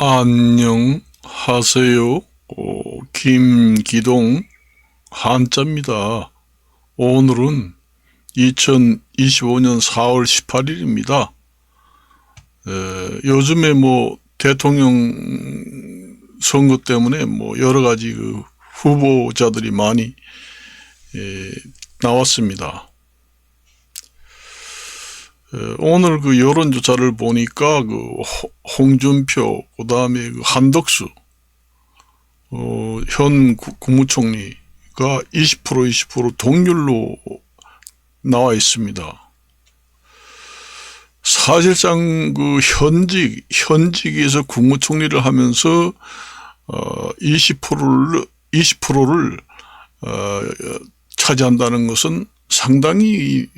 안녕하세요. 김기동 한자입니다. 오늘은 2025년 4월 18일입니다. 요즘에 대통령 선거 때문에 여러 가지 후보자들이 많이 나왔습니다. 오늘 여론조사를 보니까 홍준표, 그 다음에 한덕수, 현 국무총리가 20% 동률로 나와 있습니다. 사실상 현직에서 국무총리를 하면서 20%를 차지한다는 것은 상당히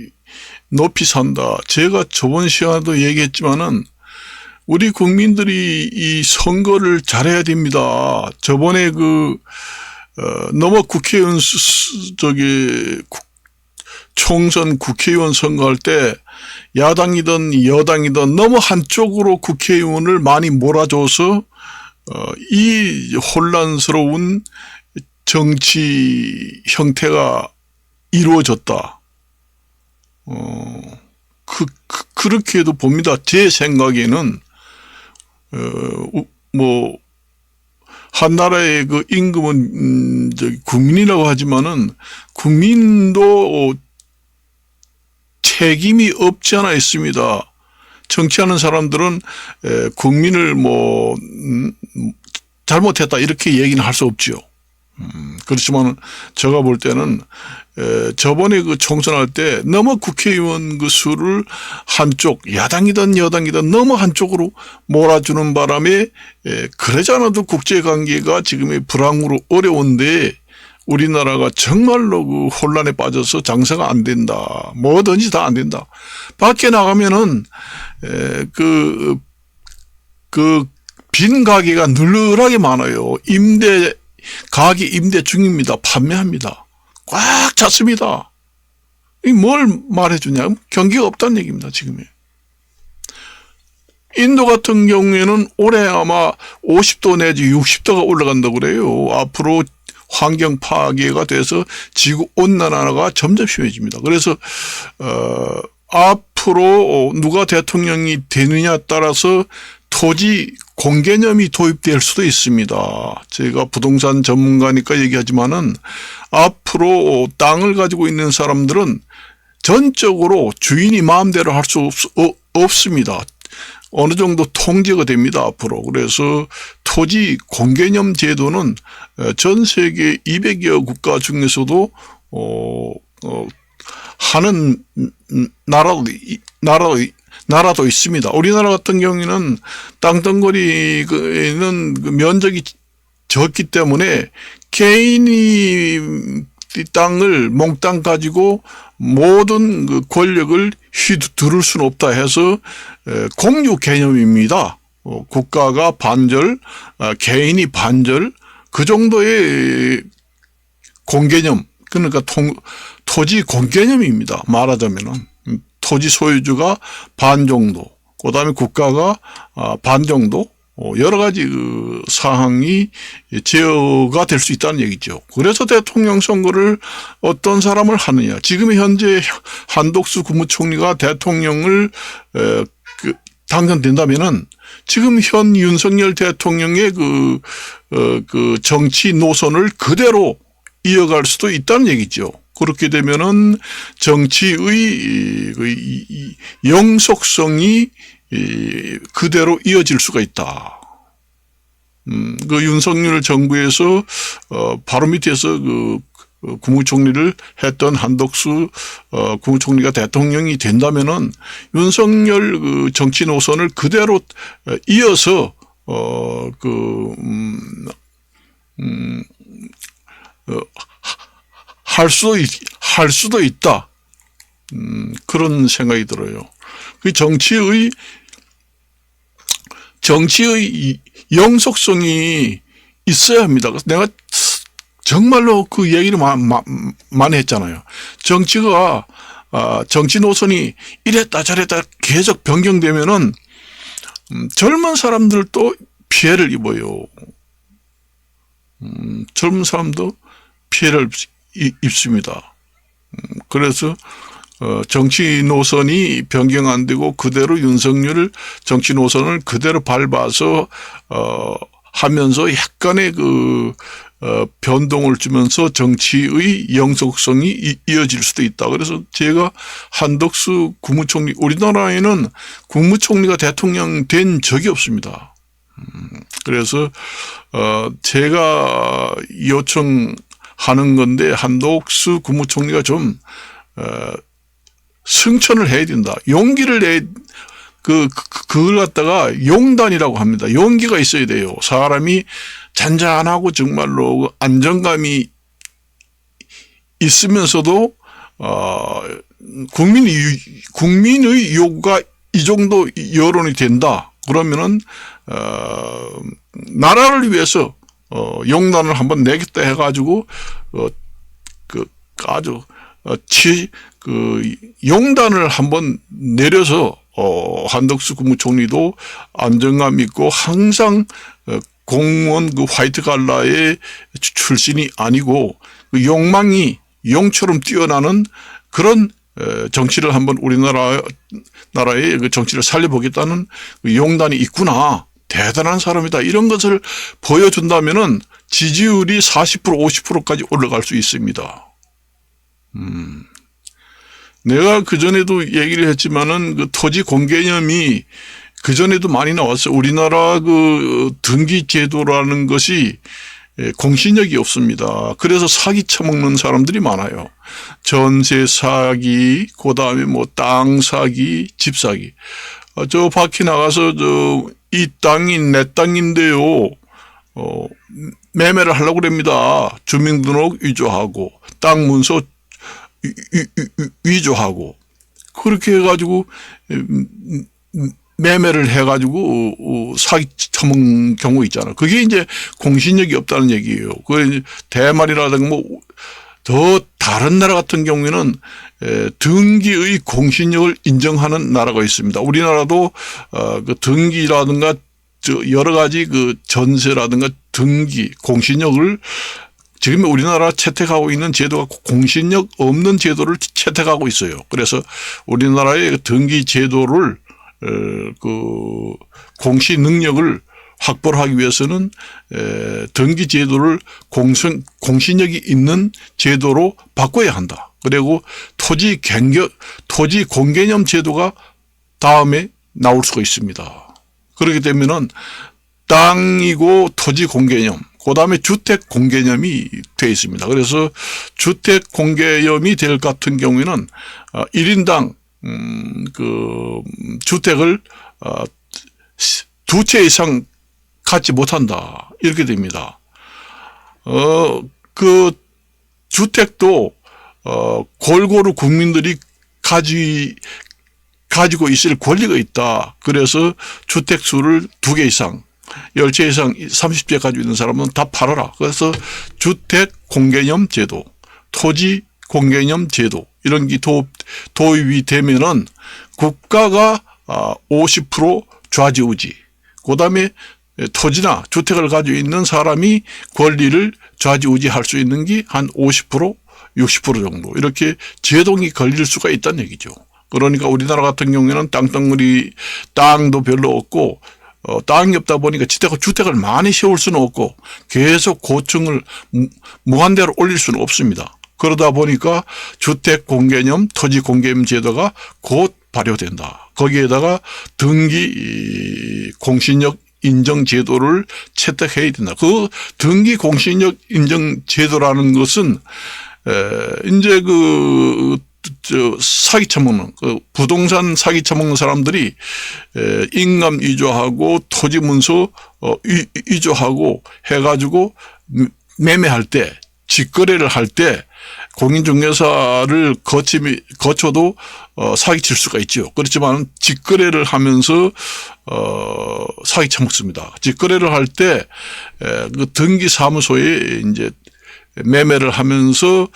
높이 산다. 제가 저번 시간에도 얘기했지만은 우리 국민들이 이 선거를 잘해야 됩니다. 저번에 너무 국회의원 총선 국회의원 선거할 때 야당이든 여당이든 너무 한쪽으로 국회의원을 많이 몰아줘서 이 혼란스러운 정치 형태가 이루어졌다. 그렇게도 봅니다. 제 생각에는, 한 나라의 임금은, 국민이라고 하지만은, 국민도 책임이 없지 않아 있습니다. 정치하는 사람들은, 국민을 잘못했다, 이렇게 얘기는 할 수 없죠. 그렇지만 제가 볼 때는 저번에 총선할 때 너무 국회의원 수를 한쪽, 야당이든 여당이든 너무 한쪽으로 몰아주는 바람에 그러지 않아도 국제관계가 지금의 불황으로 어려운데 우리나라가 정말로 혼란에 빠져서 장사가 안 된다. 뭐든지 다 안 된다. 밖에 나가면은 빈 가게가 늘늘하게 많아요. 가게 임대 중입니다. 판매합니다. 꽉 찼습니다. 뭘 말해주냐? 경기가 없다는 얘기입니다. 지금에. 인도 같은 경우에는 올해 아마 50도 내지 60도가 올라간다고 그래요. 앞으로 환경 파괴가 돼서 지구 온난화가 점점 심해집니다. 그래서 앞으로 누가 대통령이 되느냐에 따라서 토지 공개념이 도입될 수도 있습니다. 제가 부동산 전문가니까 얘기하지만은 앞으로 땅을 가지고 있는 사람들은 전적으로 주인이 마음대로 할 수 없습니다. 어느 정도 통제가 됩니다, 앞으로. 그래서 토지 공개념 제도는 전 세계 200여 국가 중에서도 하는 나라도 있습니다. 우리나라 같은 경우에는 땅덩어리는 면적이 적기 때문에 개인이 땅을 몽땅 가지고 모든 권력을 휘두를 수는 없다 해서 공유 개념입니다. 국가가 반절, 개인이 반절, 그 정도의 공개념, 그러니까 토지 공개념입니다. 말하자면은. 토지 소유주가 반 정도, 그 다음에 국가가 반 정도, 여러 가지 사항이 제어가 될 수 있다는 얘기죠. 그래서 대통령 선거를 어떤 사람을 하느냐. 지금 현재 한덕수 국무총리가 대통령을 당선된다면은 지금 현 윤석열 대통령의 정치 노선을 그대로 이어갈 수도 있다는 얘기죠. 그렇게 되면은 정치의 영속성이 그대로 이어질 수가 있다. 윤석열 정부에서 바로 밑에서 국무총리를 했던 한덕수 국무총리가 대통령이 된다면은 윤석열 정치 노선을 그대로 이어서 할 수도 있다. 그런 생각이 들어요. 정치의 영속성이 있어야 합니다. 내가 정말로 그 얘기를 많이 했잖아요. 정치 노선이 이랬다 저랬다 계속 변경되면은 젊은 사람들도 피해를 입어요. 젊은 사람도 피해를 입습니다. 그래서 정치 노선이 변경 안 되고 그대로 윤석열 정치 노선을 그대로 밟아서 하면서 약간의 변동을 주면서 정치의 영속성이 이어질 수도 있다. 그래서 제가 한덕수 국무총리, 우리나라에는 국무총리가 대통령 된 적이 없습니다. 그래서 제가 요청하는 건데 한덕수 국무총리가 좀 승천을 해야 된다. 용기를 그걸 갖다가 용단이라고 합니다. 용기가 있어야 돼요. 사람이 잔잔하고 정말로 안정감이 있으면서도, 국민의 요구가 이 정도 여론이 된다. 그러면은, 나라를 위해서, 용단을 한번 내겠다 해가지고, 아주, 용단을 한번 내려서 한덕수 국무총리도 안정감 있고 항상 공무원 화이트 갈라의 출신이 아니고 그 욕망이 용처럼 뛰어나는 그런 정치를 한번 우리나라의 그 정치를 살려보겠다는 그 용단이 있구나. 대단한 사람이다. 이런 것을 보여준다면은 지지율이 40% 50%까지 올라갈 수 있습니다. 내가 그전에도 얘기를 했지만은 그 토지 공개념이 그전에도 많이 나왔어요. 우리나라 그 등기 제도라는 것이 공신력이 없습니다. 그래서 사기 쳐먹는 사람들이 많아요. 전세 사기, 그 다음에 뭐 땅 사기, 집 사기. 저 밖에 나가서 이 땅이 내 땅인데요. 매매를 하려고 그럽니다. 주민등록 위조하고, 땅 문서 위조하고, 그렇게 해가지고, 매매를 해가지고, 사기 처먹는 경우 있잖아요. 그게 이제 공신력이 없다는 얘기예요. 그 대만이라든가 뭐, 더 다른 나라 같은 경우에는 등기의 공신력을 인정하는 나라가 있습니다. 우리나라도, 그 등기라든가, 여러 가지 그 전세라든가 등기, 공신력을 지금 우리나라 채택하고 있는 제도가 공신력 없는 제도를 채택하고 있어요. 그래서 우리나라의 등기 제도를 그 공시 능력을 확보를 하기 위해서는 등기 제도를 공신력이 있는 제도로 바꿔야 한다. 그리고 토지 공개념 제도가 다음에 나올 수가 있습니다. 그렇게 되면은 땅이고 토지 공개념, 그 다음에 주택 공개념이 되어 있습니다. 그래서 주택 공개념이 될 같은 경우에는 1인당 그 주택을 2채 이상 갖지 못한다. 이렇게 됩니다. 그 주택도 골고루 국민들이 가지고 있을 권리가 있다. 그래서 주택수를 2개 이상, 10채 이상 30채 가지고 있는 사람은 다 팔아라. 그래서 주택 공개념 제도, 토지 공개념 제도 이런 게 도입이 되면은 국가가 50% 좌지우지, 그 다음에 토지나 주택을 가지고 있는 사람이 권리를 좌지우지할 수 있는 게 한 50%, 60% 정도 이렇게 제동이 걸릴 수가 있다는 얘기죠. 그러니까 우리나라 같은 경우에는 땅도 별로 없고, 땅이 없다 보니까 주택을 많이 세울 수는 없고, 계속 고층을 무한대로 올릴 수는 없습니다. 그러다 보니까 주택 공개념, 토지 공개념 제도가 곧 발효된다. 거기에다가 등기 공신력 인정 제도를 채택해야 된다. 그 등기 공신력 인정 제도라는 것은, 이제 사기 쳐먹는, 부동산 사기 쳐먹는 사람들이, 인감 위조하고, 토지 문서, 위조하고 해가지고, 매매할 때, 직거래를 할 때, 공인중개사를 거쳐도, 사기칠 수가 있죠. 그렇지만, 직거래를 하면서, 사기 쳐먹습니다. 직거래를 할 때, 그 등기사무소에 이제, 매매를 하면서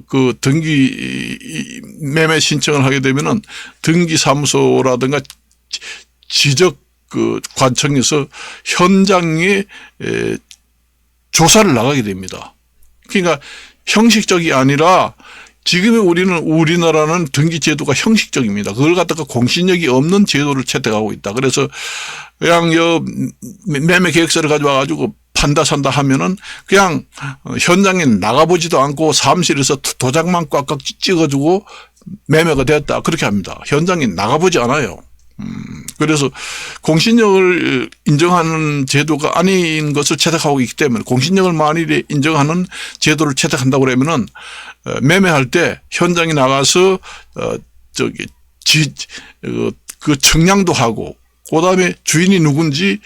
그 등기 매매 신청을 하게 되면은 등기사무소라든가 지적 그 관청에서 현장에 조사를 나가게 됩니다. 그러니까 형식적이 아니라 지금의 우리나라는 등기 제도가 형식적입니다. 그걸 갖다가 공신력이 없는 제도를 채택하고 있다. 그래서 그냥 매매 계획서를 가져와 가지고 판다 산다 하면은 그냥 현장에 나가보지도 않고 사무실에서 도장만 꽉꽉 찍어주고 매매가 되었다. 그렇게 합니다. 현장에 나가보지 않아요. 그래서 공신력을 인정하는 제도가 아닌 것을 채택하고 있기 때문에 공신력을 만일에 인정하는 제도를 채택한다고 그러면은 매매할 때 현장에 나가서 그 청량도 하고 그다음에 주인이 누군지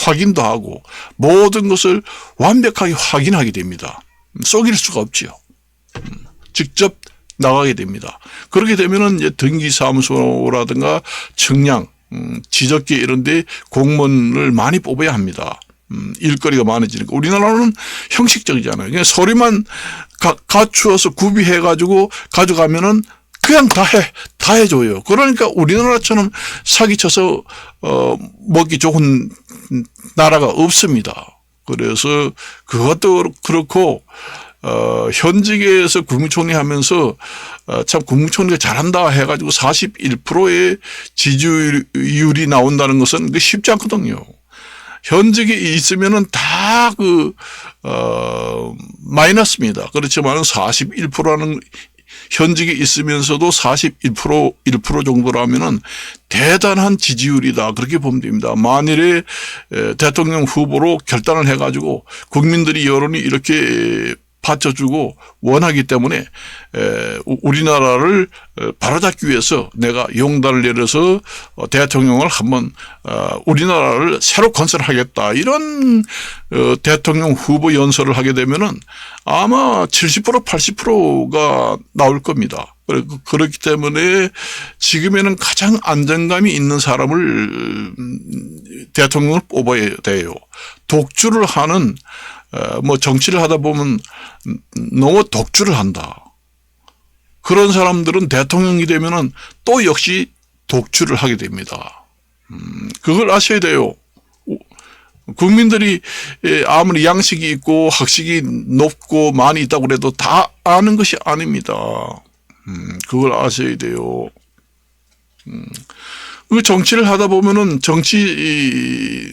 확인도 하고 모든 것을 완벽하게 확인하게 됩니다. 속일 수가 없지요. 직접 나가게 됩니다. 그렇게 되면은 이제 등기사무소라든가 청량, 지적계 이런 데 공무원을 많이 뽑아야 합니다. 일거리가 많아지니까. 우리나라는 형식적이잖아요. 그냥 서류만 갖추어서 구비해가지고 가져가면은 그냥 다 해줘요. 그러니까 우리나라처럼 사기쳐서, 먹기 좋은 나라가 없습니다. 그래서 그것도 그렇고, 현직에서 국무총리 하면서, 참 국무총리가 잘한다 해가지고 41%의 지지율이 나온다는 것은 쉽지 않거든요. 현직에 있으면은 다 마이너스입니다. 그렇지만 41%라는 현직에 있으면서도 41% 1% 정도라면은 대단한 지지율이다. 그렇게 보면 됩니다. 만일에 대통령 후보로 결단을 해가지고 국민들이 여론이 이렇게 받쳐주고 원하기 때문에 우리나라를 바로잡기 위해서 내가 용단을 내려서 대통령을 한번 우리나라를 새로 건설하겠다 이런 대통령 후보 연설을 하게 되면은 아마 70% 80%가 나올 겁니다. 그렇기 때문에 지금에는 가장 안정감이 있는 사람을 대통령을 뽑아야 돼요. 독주를 하는 정치를 하다 보면 너무 독주를 한다. 그런 사람들은 대통령이 되면은 또 역시 독주를 하게 됩니다. 그걸 아셔야 돼요. 국민들이 아무리 양식이 있고 학식이 높고 많이 있다고 해도 다 아는 것이 아닙니다. 그걸 아셔야 돼요. 그 정치를 하다 보면은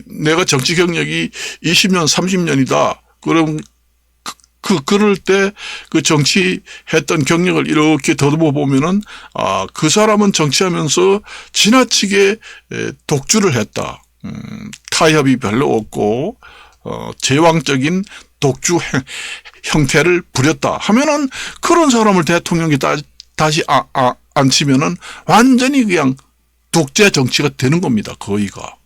내가 정치 경력이 20년, 30년이다. 그럼 그럴 때 그 정치했던 경력을 이렇게 더듬어 보면은 그 사람은 정치하면서 지나치게 독주를 했다. 타협이 별로 없고 제왕적인 독주 형태를 부렸다 하면은 그런 사람을 대통령이 다시 앉히면은 완전히 그냥 독재 정치가 되는 겁니다. 거의가.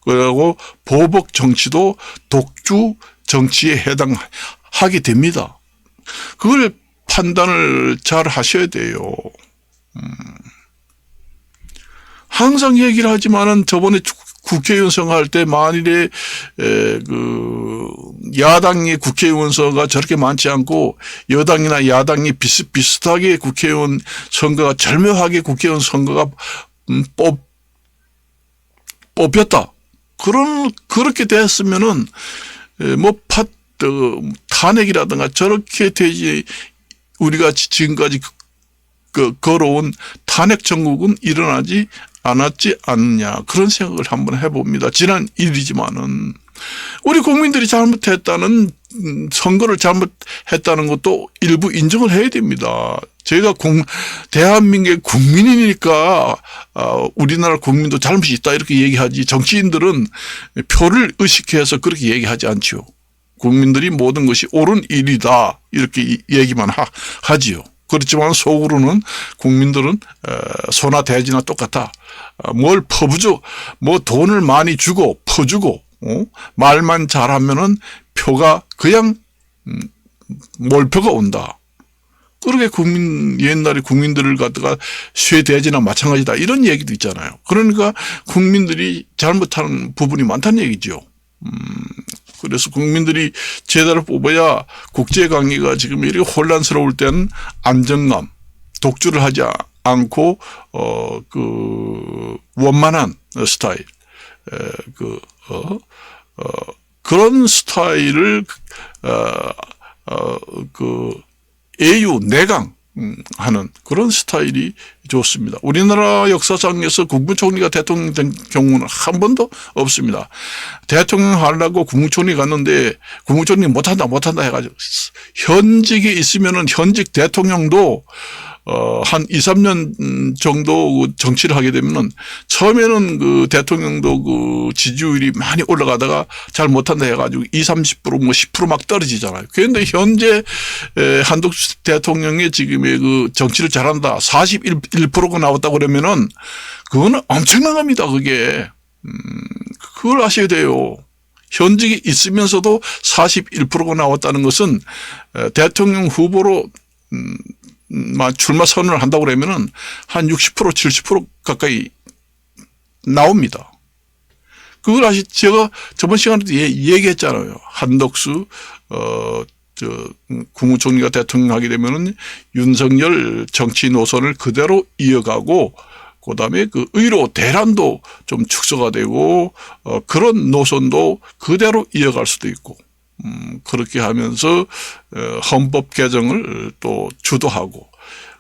그리고 보복 정치도 독주 정치에 해당하게 됩니다. 그걸 판단을 잘 하셔야 돼요. 항상 얘기를 하지만은 저번에 국회의원 선거할 때 만일에 야당의 국회의원 선거가 저렇게 많지 않고 여당이나 야당이 비슷비슷하게 국회의원 선거가 절묘하게 국회의원 선거가 뽑혔다. 그렇게 됐으면은 탄핵이라든가 저렇게 되지 우리가 지금까지 걸어온 탄핵 정국은 일어나지 않았지 않느냐 그런 생각을 한번 해봅니다. 지난 일이지만은 우리 국민들이 잘못했다는 선거를 잘못했다는 것도 일부 인정을 해야 됩니다. 제가 대한민국의 국민이니까 우리나라 국민도 잘못이 있다 이렇게 얘기하지 정치인들은 표를 의식해서 그렇게 얘기하지 않죠. 국민들이 모든 것이 옳은 일이다 이렇게 얘기만 하지요. 그렇지만 속으로는 국민들은 소나 돼지나 똑같아. 뭘 퍼부죠. 돈을 많이 주고 퍼주고 말만 잘하면은 표가 그냥 몰표가 온다. 그렇게 옛날에 국민들을 갖다가 쇠돼지나 마찬가지다 이런 얘기도 있잖아요. 그러니까 국민들이 잘못하는 부분이 많다는 얘기죠. 그래서 국민들이 제대로 뽑아야 국제관계가 지금 이렇게 혼란스러울 때는 안정감, 독주를 하지 않고 원만한 스타일, 그런 스타일을 애유 내강 하는 그런 스타일이 좋습니다. 우리나라 역사상에서 국무총리가 대통령 된 경우는 한 번도 없습니다. 대통령 하려고 국무총리 갔는데 국무총리 못한다 해가지고 현직에 있으면은 현직 대통령도 한 2, 3년 정도 정치를 하게 되면은 처음에는 그 대통령도 그 지지율이 많이 올라가다가 잘 못한다 해가지고 20, 30% 뭐 10% 떨어지잖아요. 그런데 현재 한덕수 대통령의 지금의 그 정치를 잘한다 41%가 나왔다고 그러면은 그거는 엄청난 겁니다. 그게. 그걸 아셔야 돼요. 현직에 있으면서도 41%가 나왔다는 것은 대통령 후보로 출마 선언을 한다고 그러면은 한 60%, 70% 가까이 나옵니다. 그걸 제가 저번 시간에도 얘기했잖아요. 한덕수, 국무총리가 대통령 하게 되면은 윤석열 정치 노선을 그대로 이어가고, 그 다음에 그 의로 대란도 좀 축소가 되고, 그런 노선도 그대로 이어갈 수도 있고, 그렇게 하면서 헌법 개정을 또 주도하고,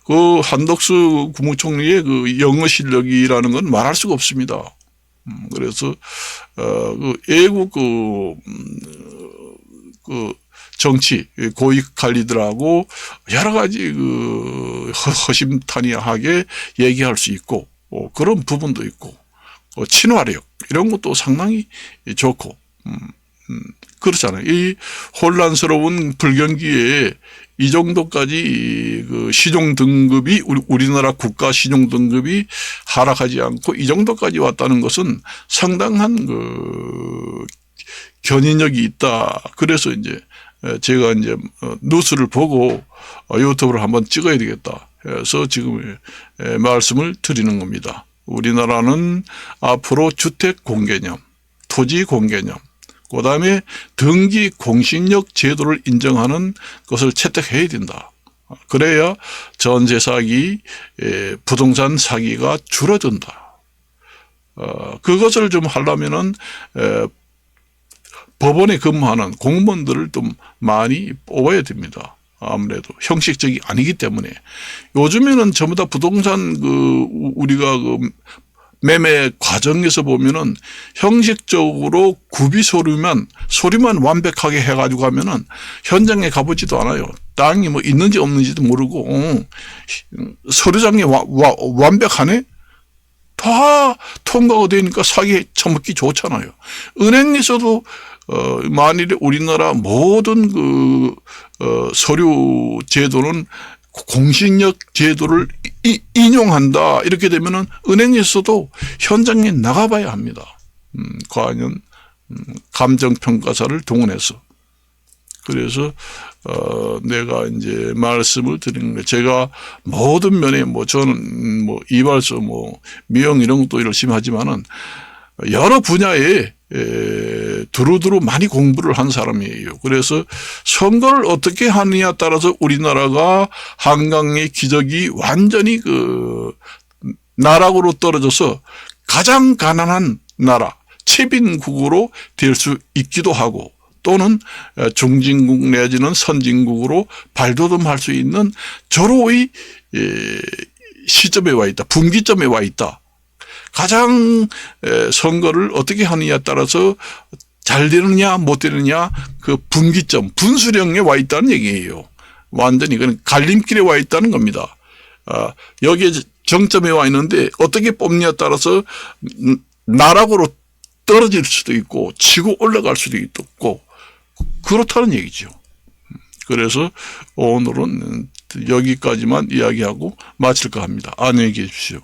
그 한덕수 국무총리의 그 영어 실력이라는 건 말할 수가 없습니다. 그래서 그 애국 그 정치 고위 관리들하고 여러 가지 그 허심탄회하게 얘기할 수 있고, 그런 부분도 있고, 친화력 이런 것도 상당히 좋고. 그렇잖아요. 이 혼란스러운 불경기에 이 정도까지 그 신용 등급이 우리나라 국가 신용 등급이 하락하지 않고 이 정도까지 왔다는 것은 상당한 그 견인력이 있다. 그래서 이제 제가 이제 뉴스를 보고 유튜브를 한번 찍어야 되겠다 해서 지금 말씀을 드리는 겁니다. 우리나라는 앞으로 주택 공개념, 토지 공개념, 그 다음에 등기 공신력 제도를 인정하는 것을 채택해야 된다. 그래야 전세 사기, 부동산 사기가 줄어든다. 그것을 좀 하려면은 법원에 근무하는 공무원들을 좀 많이 뽑아야 됩니다. 아무래도 형식적이 아니기 때문에. 요즘에는 전부 다 부동산 우리가 매매 과정에서 보면은 형식적으로 구비 소리만 완벽하게 해가지고 하면은 현장에 가보지도 않아요. 땅이 뭐 있는지 없는지도 모르고, 서류장에 완벽하네? 다 통과가 되니까 사기 처먹기 좋잖아요. 은행에서도, 만일에 우리나라 모든 서류 제도는 공신력 제도를 인용한다. 이렇게 되면은 은행에서도 현장에 나가봐야 합니다. 과연 감정평가사를 동원해서. 그래서 내가 이제 말씀을 드리는 거예요. 제가 모든 면에 저는 이발소 미용 이런 것도 열심히 하지만은 여러 분야에 두루두루 많이 공부를 한 사람이에요. 그래서 선거를 어떻게 하느냐에 따라서 우리나라가 한강의 기적이 완전히 나락으로 떨어져서 가장 가난한 나라, 최빈국으로 될 수 있기도 하고, 또는 중진국 내지는 선진국으로 발돋움할 수 있는 절호의 시점에 와 있다. 분기점에 와 있다. 가장 선거를 어떻게 하느냐에 따라서 잘 되느냐 못 되느냐 그 분기점, 분수령에 와 있다는 얘기예요. 완전히 그건 갈림길에 와 있다는 겁니다. 여기에 정점에 와 있는데 어떻게 뽑느냐에 따라서 나락으로 떨어질 수도 있고 치고 올라갈 수도 있고 그렇다는 얘기죠. 그래서 오늘은 여기까지만 이야기하고 마칠까 합니다. 안녕히 계십시오.